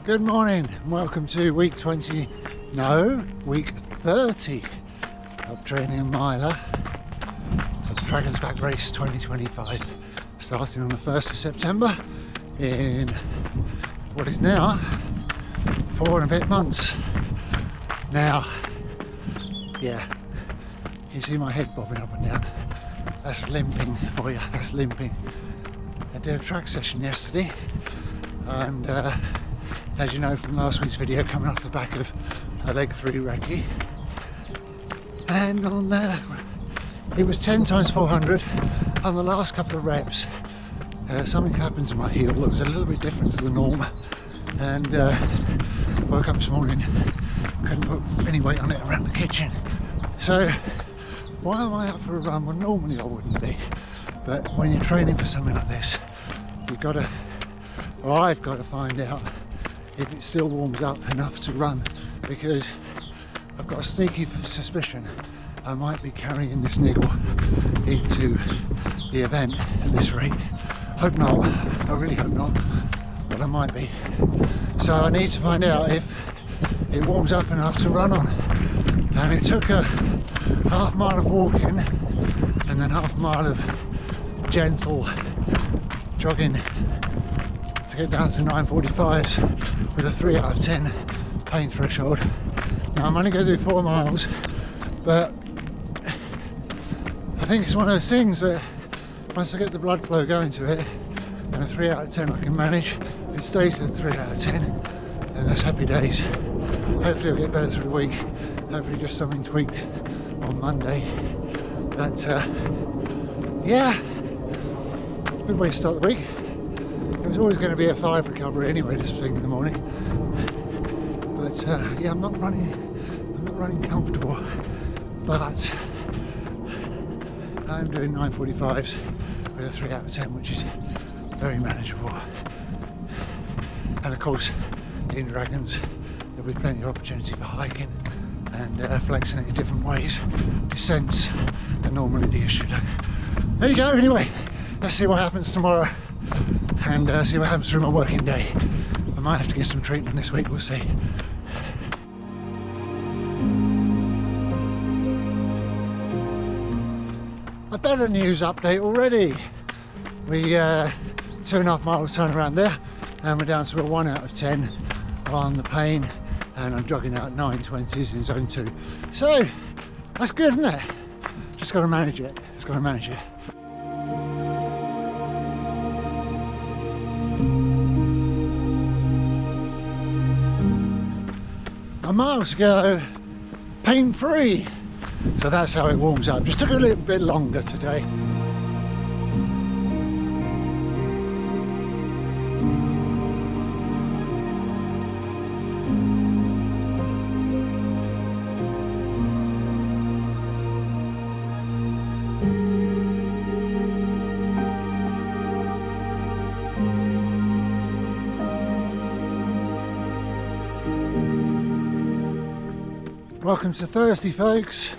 Good morning and welcome to week 30 of training a miler for the Dragon's Back Race 2025, starting on the 1st of September in what is now 4 and a bit months. Now, yeah, you see my head bobbing up and down. That's limping for you, that's limping. I did a track session yesterday and as you know from last week's video, coming off the back of a leg 3 recce, and on there it was 10 times 400 on the last couple of reps. Something happened to my heel that was a little bit different to the norm, and woke up this morning, couldn't put any weight on it around the kitchen. So why am I up for a run? Well, normally I wouldn't be, but when you're training for something like this, you've got to, or I've got to find out if it still warms up enough to run, because I've got a sneaky suspicion I might be carrying this niggle into the event at this rate. Hope not, I really hope not, but I might be. So I need to find out if it warms up enough to run on. And it took a half mile of walking and then half mile of gentle jogging to get down to 9:45s with a 3 out of 10 pain threshold. Now I'm only going to do 4 miles, but I think it's one of those things that once I get the blood flow going to it, and a 3 out of 10 I can manage. If it stays at 3 out of 10, then that's happy days. Hopefully it'll get better through the week. Hopefully just something tweaked on Monday. But yeah, good way to start the week. It was always going to be a 5 recovery anyway, this thing in the morning. But yeah, I'm not running comfortable, but I'm doing 9:45s with a 3 out of 10, which is very manageable. And of course, in Dragons, there'll be plenty of opportunity for hiking and flexing it in different ways. Descents are normally the issue. There you go. Anyway, let's see what happens tomorrow and see what happens through my working day. I might have to get some treatment this week, we'll see. A better news update already. We 2.5 miles turnaround there, and we're down to a 1 out of 10 on the pain, and I'm jogging out 9:20s in zone 2. So that's good, isn't it? Just got to manage it. Just got to manage it. A mile to go, pain free. So that's how it warms up. Just took a little bit longer today. Welcome to Thursday, folks.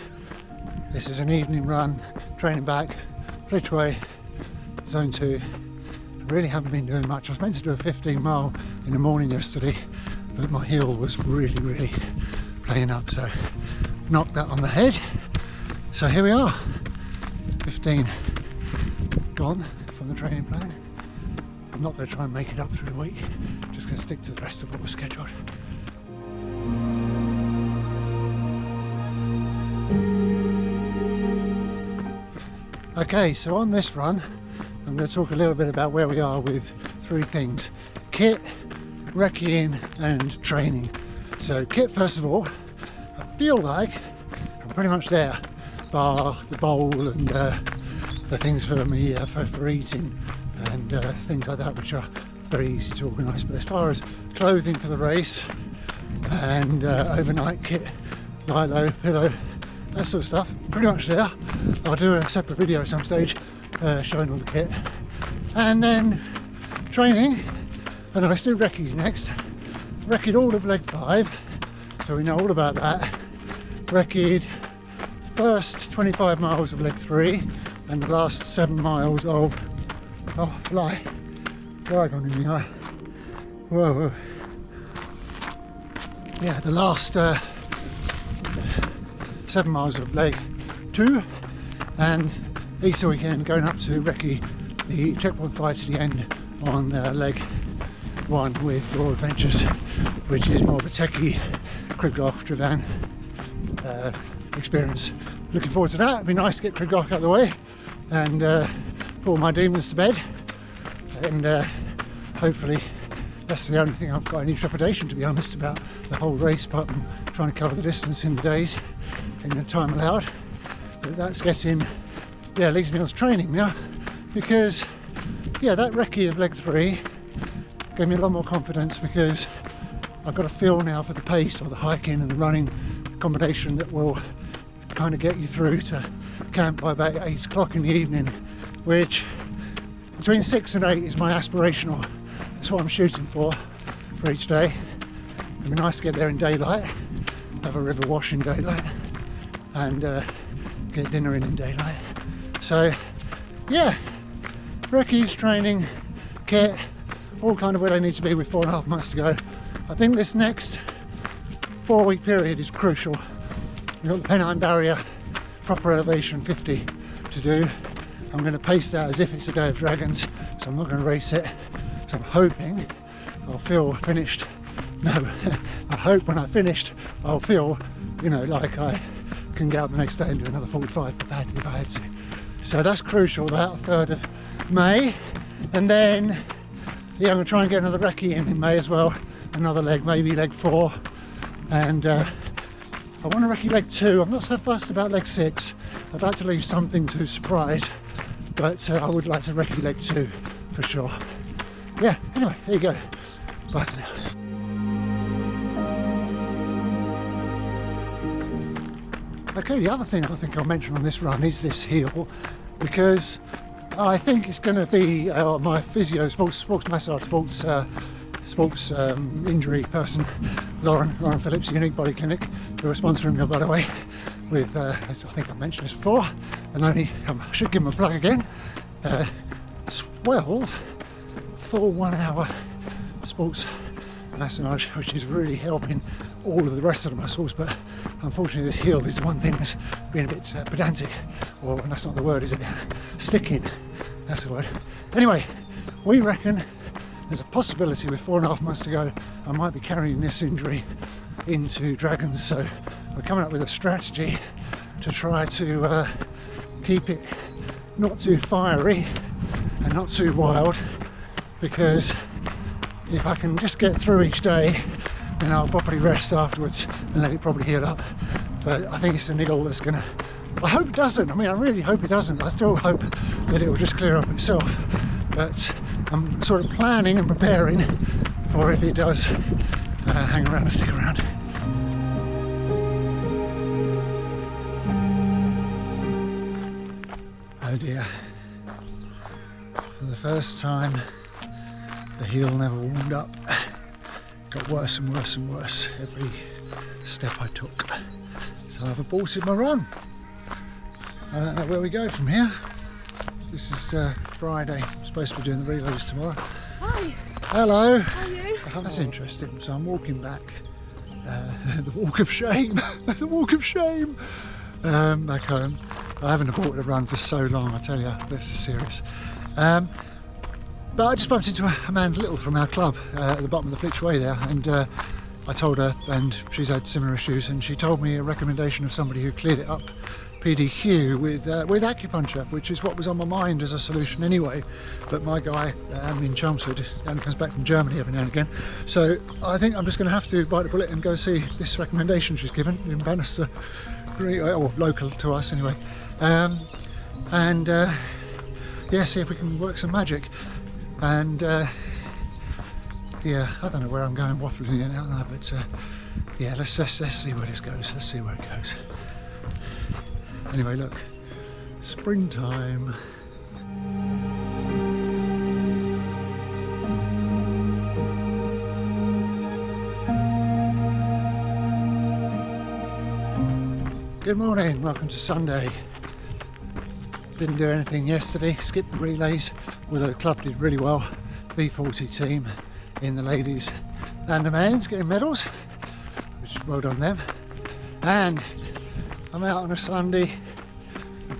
This is an evening run, training back, Flitchway, zone 2. Really haven't been doing much. I was meant to do a 15 mile in the morning yesterday, but my heel was really playing up, so knocked that on the head. So here we are, 15 gone from the training plan. I'm not going to try and make it up through the week, I'm just going to stick to the rest of what was scheduled. Okay, so on this run, I'm going to talk a little bit about where we are with 3 things: kit, recceing and training. So kit first of all, I feel like I'm pretty much there, bar the bowl and the things for me for eating and things like that, which are very easy to organise. But as far as clothing for the race and overnight kit, lilo, pillow, that sort of stuff, pretty much there. I'll do a separate video at some stage showing all the kit. And then training, and I do recce's next. Recce'd all of leg 5, so we know all about that. Recce'd first 25 miles of leg 3 and the last 7 miles of, oh, fly gone in the eye. Whoa. yeah, the last 7 miles of leg 2, and Easter weekend going up to Recce, the checkpoint 5 to the end on leg 1 with Your Adventures, which is more of a techie Cribgoch Travan experience. Looking forward to that. It'd be nice to get Cribgoch out of the way and put all my demons to bed, and hopefully that's the only thing I've got any trepidation, to be honest, about the whole race, apart from trying to cover the distance in the days in the time allowed. But that's getting, yeah, leads me on to training now, because yeah, that recce of leg 3 gave me a lot more confidence, because I've got a feel now for the pace, or the hiking and the running combination, that will kind of get you through to camp by about 8 o'clock in the evening, which between 6 and 8 is my aspirational. That's what I'm shooting for each day. It'd be nice to get there in daylight, have a river wash in daylight, and get dinner in daylight. So yeah, recce's training, kit, all kind of where they need to be with 4.5 months to go. I think this next 4-week period is crucial. We've got the Pennine Barrier proper elevation 50 to do. I'm going to pace that as if it's a Day of Dragons, so I'm not going to race it. So I'm hoping I'll feel finished. No, I hope when I finished I'll feel, you know, like I can get up the next day and do another 45 if I had to. So that's crucial, about 3rd of May. And then yeah, I'm going to try and get another recce in May as well, another leg, maybe leg 4, and I want to recce leg 2. I'm not so fussed about leg 6. I'd like to leave something to surprise, but I would like to recce leg 2 for sure. Yeah, anyway, there you go. Bye for now. Okay, the other thing I think I'll mention on this run is this heel, because I think it's going to be my physio, sports massage, sports injury person, Lauren Phillips, Unique Body Clinic, who are sponsoring me, by the way, with, as I think I've mentioned this before, and I should give them a plug again, 12 full 1 hour sports massage, which is really helping all of the rest of the muscles. But unfortunately this heel is the one thing that's been a bit pedantic, or that's not the word, is it? Sticking, that's the word. Anyway, we reckon there's a possibility with 4.5 months to go I might be carrying this injury into Dragons, so we're coming up with a strategy to try to keep it not too fiery and not too wild, because if I can just get through each day, then I'll properly rest afterwards and let it probably heal up. But I think it's a niggle that's gonna, I hope it doesn't, I mean I really hope it doesn't, I still hope that it will just clear up itself, but I'm sort of planning and preparing for if it does hang around and stick around. Oh dear, for the first time the heel never warmed up. It got worse and worse and worse every step I took. So I've aborted my run. I don't know where we go from here. This is Friday. I'm supposed to be doing the relays tomorrow. Hi. Hello. How are you? That's interesting. So I'm walking back. The walk of shame. The walk of shame. Back home. I haven't aborted a run for so long, I tell you. This is serious. But I just bumped into Amanda Little from our club at the bottom of the Flitch Way there, and I told her, and she's had similar issues, and she told me a recommendation of somebody who cleared it up PDQ with acupuncture, which is what was on my mind as a solution anyway. But my guy in Chelmsford only comes back from Germany every now and again, so I think I'm just going to have to bite the bullet and go see this recommendation she's given in Bannister, or local to us anyway, and yeah, see if we can work some magic. And yeah, I don't know where I'm going waffling in out there, but yeah, let's see where this goes. Let's see where it goes. Anyway, look, springtime. Good morning, welcome to Sunday. Didn't do anything yesterday, skipped the relays, although the club did really well. V40 team in the ladies and the men's getting medals. well done them. And I'm out on a Sunday,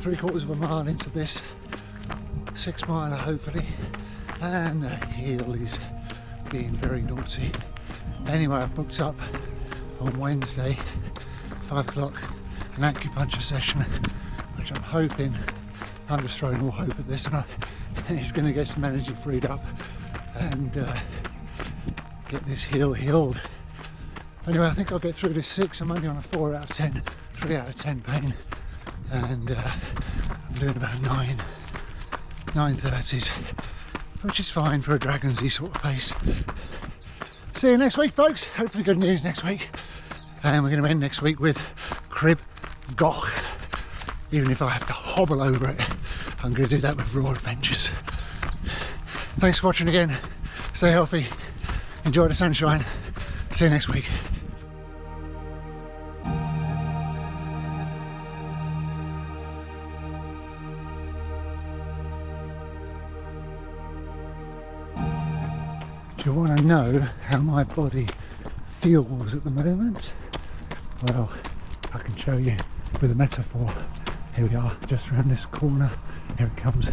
3/4 of a mile into this 6 miler hopefully, and the hill is being very naughty. Anyway, I've booked up on Wednesday, 5 o'clock, an acupuncture session, which I'm hoping, I'm just throwing all hope at this, and it's going to get some energy freed up and get this heel healed. Anyway, I think I'll get through this 6. I'm only on a 4 out of 10, 3 out of 10 pain, and I'm doing about 9:30s, which is fine for a Dragonsy sort of pace. See you next week, folks. Hopefully good news next week. And we're going to end next week with Crib Goch. Even if I have to hobble over it, I'm going to do that with Raw Adventures. Thanks for watching again. Stay healthy. Enjoy the sunshine. See you next week. Do you want to know how my body feels at the moment? Well, I can show you with a metaphor. Here we are, just around this corner. Here it comes.